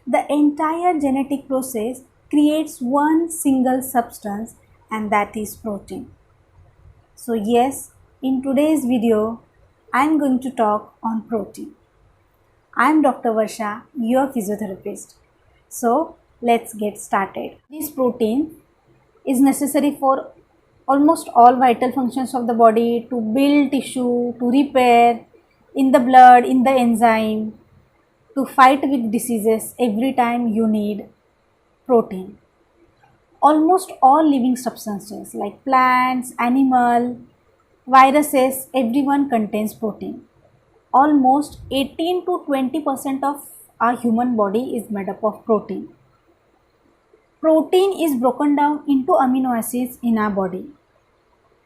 The entire genetic process creates one single substance, and that is protein. So yes, in today's video, I am going to talk on protein. I am Dr. Varsha, your physiotherapist. So let's get started. This protein is necessary for almost all vital functions of the body, to build tissue, to repair, in the blood, in the enzyme, to fight with diseases. Every time you need protein. Almost all living substances like plants, animal, viruses, everyone contains protein. Almost 18 to 20% of our human body is made up of protein. Protein is broken down into amino acids in our body,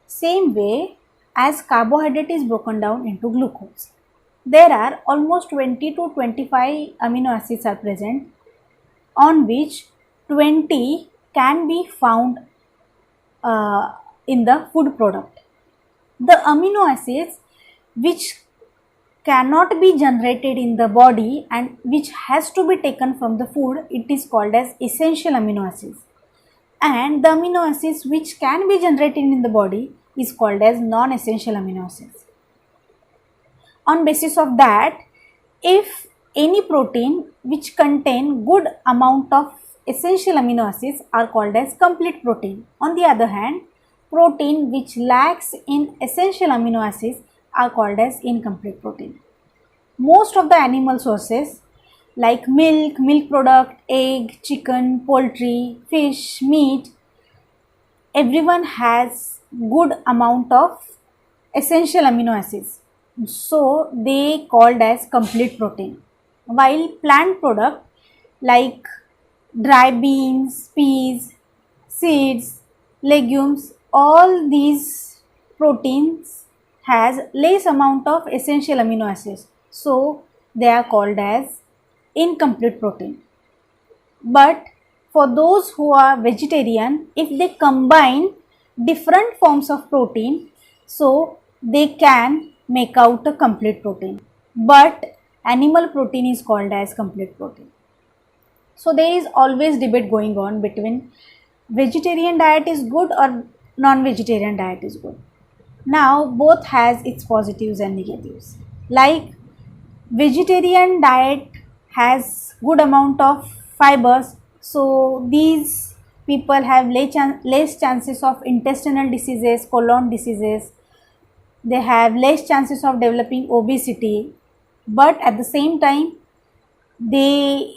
same way as carbohydrate is broken down into glucose. There are almost 20 to 25 amino acids are present, on which 20 can be found in the food product. The amino acids which cannot be generated in the body and which has to be taken from the food, it is called as essential amino acids. And the amino acids which can be generated in the body is called as non-essential amino acids. On basis of that, if any protein which contain good amount of essential amino acids are called as complete protein. On the other hand, protein which lacks in essential amino acids are called as incomplete protein. Most of the animal sources like milk, milk product, egg, chicken, poultry, fish, meat, everyone has good amount of essential amino acids. So they called as complete protein. While plant product like dry beans, peas, seeds, legumes, all these proteins has less amount of essential amino acids. So they are called as incomplete protein. But for those who are vegetarian, if they combine different forms of protein, so they can make out a complete protein. But animal protein is called as complete protein. So there is always debate going on between vegetarian diet is good or non-vegetarian diet is good. Now both has its positives and negatives. Like vegetarian diet has good amount of fibers, so these people have less chances of intestinal diseases, colon diseases. They have less chances of developing obesity, but at the same time they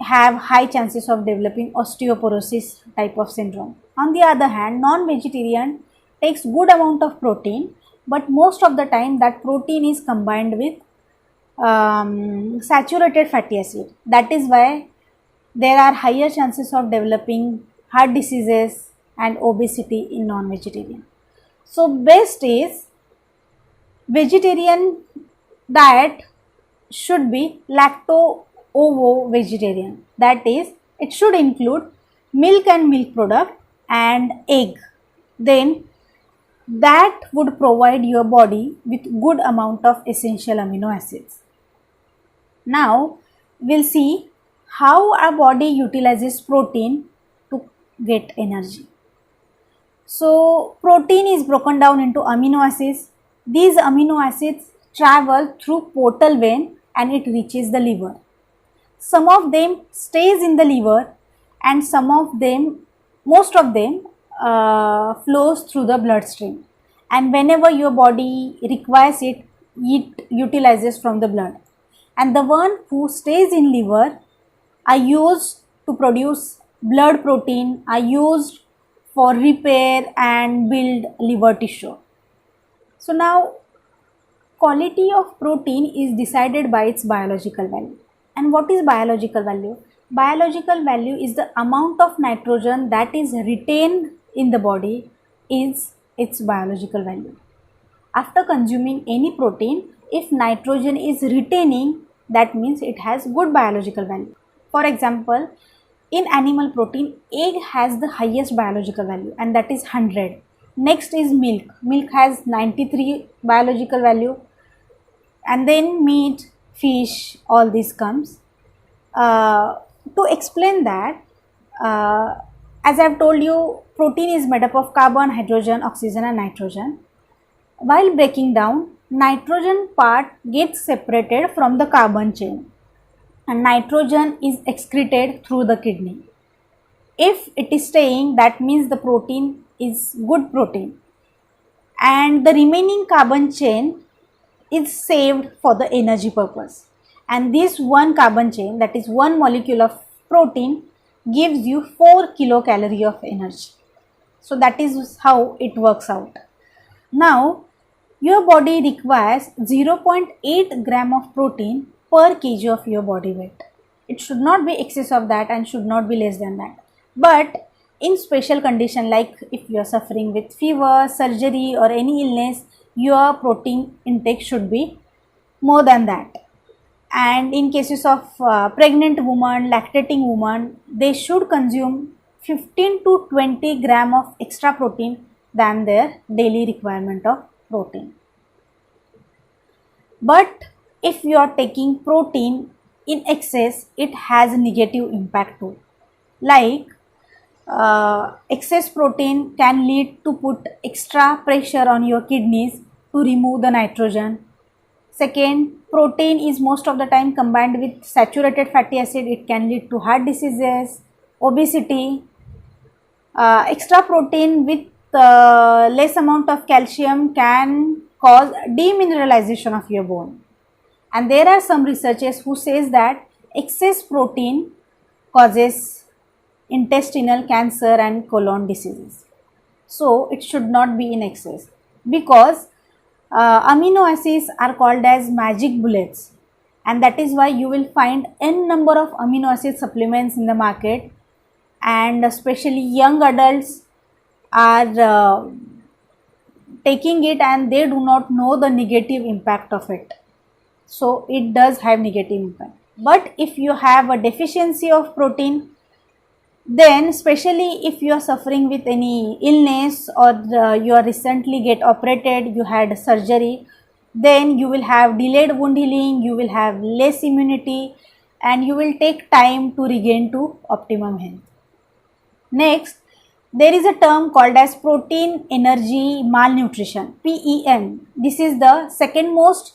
have high chances of developing osteoporosis type of syndrome. On the other hand, non-vegetarian takes good amount of protein, but most of the time that protein is combined with saturated fatty acid. That is why there are higher chances of developing heart diseases and obesity in non-vegetarian. So best is vegetarian diet should be lacto-ovo vegetarian. That is, it should include milk and milk product and egg. Then that would provide your body with good amount of essential amino acids. Now we'll see how our body utilizes protein to get energy. So protein is broken down into amino acids. These amino acids travel through portal vein and it reaches the liver. Some of them stays in the liver and most of them flows through the bloodstream. And whenever your body requires it, it utilizes from the blood. And the one who stays in liver are used to produce blood protein, are used for repair and build liver tissue. So now quality of protein is decided by its biological value. And what is biological value? Biological value is the amount of nitrogen that is retained in the body is its biological value. After consuming any protein, if nitrogen is retaining, that means it has good biological value. For example, in animal protein, egg has the highest biological value and that is 100. Next is milk. Milk has 93 biological value, and then meat, fish, all this comes. to explain that, as I have told you, protein is made up of carbon, hydrogen, oxygen and nitrogen. While breaking down, nitrogen part gets separated from the carbon chain and nitrogen is excreted through the kidney. If it is staying, that means the protein is good protein, and the remaining carbon chain is saved for the energy purpose. And this one carbon chain, that is one molecule of protein, gives you 4 kilocalorie of energy. So that is how it works out. Now your body requires 0.8 gram of protein per kg of your body weight. It should not be excess of that and should not be less than that. But in special condition, like if you are suffering with fever, surgery or any illness, your protein intake should be more than that. And in cases of pregnant woman, lactating woman, they should consume 15 to 20 gram of extra protein than their daily requirement of protein. But if you are taking protein in excess, it has a negative impact too. Like excess protein can lead to put extra pressure on your kidneys to remove the nitrogen. Second, protein is most of the time combined with saturated fatty acid. It can lead to heart diseases, obesity. Extra protein with less amount of calcium can cause demineralization of your bone. And there are some researchers who says that excess protein causes intestinal cancer and colon diseases. So it should not be in excess, because amino acids are called as magic bullets, and that is why you will find n number of amino acid supplements in the market, and especially young adults are taking it and they do not know the negative impact of it. So it does have negative impact. But if you have a deficiency of protein, then especially if you are suffering with any illness or you are recently get operated, you had surgery, then you will have delayed wound healing, you will have less immunity and you will take time to regain to optimum health. Next, there is a term called as protein energy malnutrition, PEM. This is the second most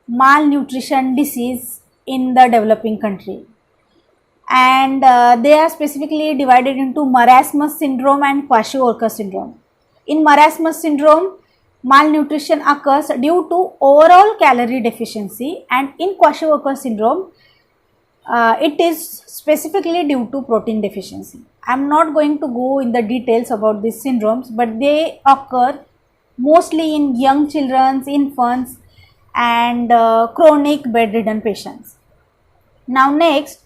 malnutrition disease in the developing country. And they are specifically divided into marasmus syndrome and Kwashiorkor syndrome. In marasmus syndrome, malnutrition occurs due to overall calorie deficiency, and in Kwashiorkor syndrome, it is specifically due to protein deficiency. I am not going to go in the details about these syndromes, but they occur mostly in young children, infants and chronic bedridden patients. Now next,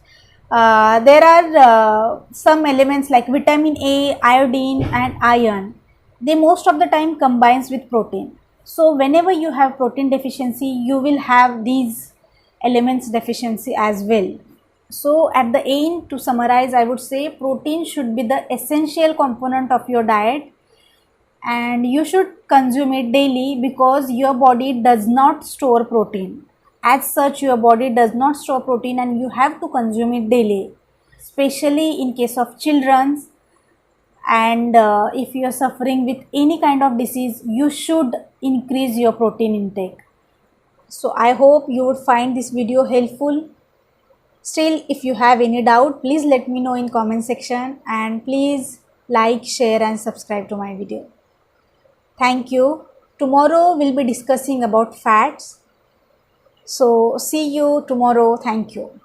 there are some elements like vitamin A, iodine and iron. They most of the time combines with protein. So whenever you have protein deficiency, you will have these elements deficiency as well. So at the end, to summarize, I would say protein should be the essential component of your diet and you should consume it daily, because your body does not store protein. As such, your body does not store protein and you have to consume it daily, especially in case of children. And if you are suffering with any kind of disease, you should increase your protein intake. So I hope you would find this video helpful. Still, if you have any doubt, please let me know in comment section, and please like, share and subscribe to my video. Thank you. Tomorrow we'll be discussing about fats. So see you tomorrow. Thank you.